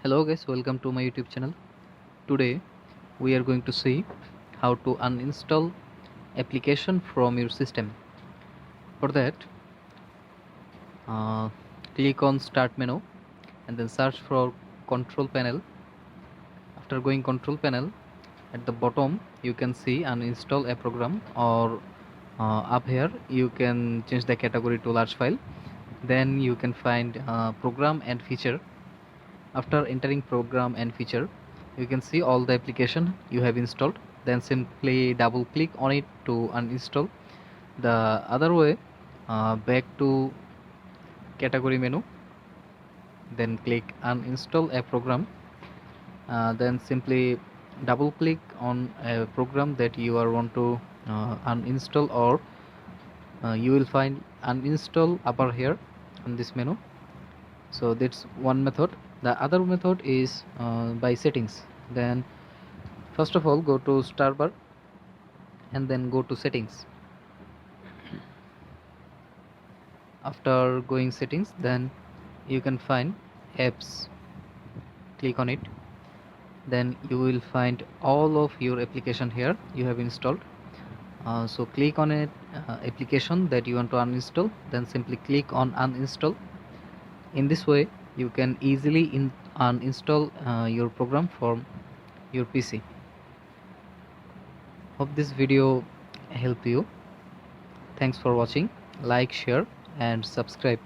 Hello guys, welcome to my YouTube channel. Today we are going to see how to uninstall application from your system. For that, uh, click on start menu and then search for control panel. After going control panel, at the bottom you can see uninstall a program, or up here you can change the category to large file. Then you can find program and feature. After entering program and feature, you can see all the application you have installed. Then simply double click on it to uninstall. The other way, back to category menu, then click uninstall a program. Then simply double click on a program that you are want to uninstall, or you will find uninstall upper here on this menu. So that's one method. The other method is by settings. Then first of all, go to start bar and then go to settings. After going settings, then you can find apps. Click on it. Then you will find all of your application here you have installed. So click on it, application that you want to uninstall, then simply click on uninstall. In this way you can easily uninstall your program from your PC. Hope this video helped you. Thanks for watching. Like, share and subscribe.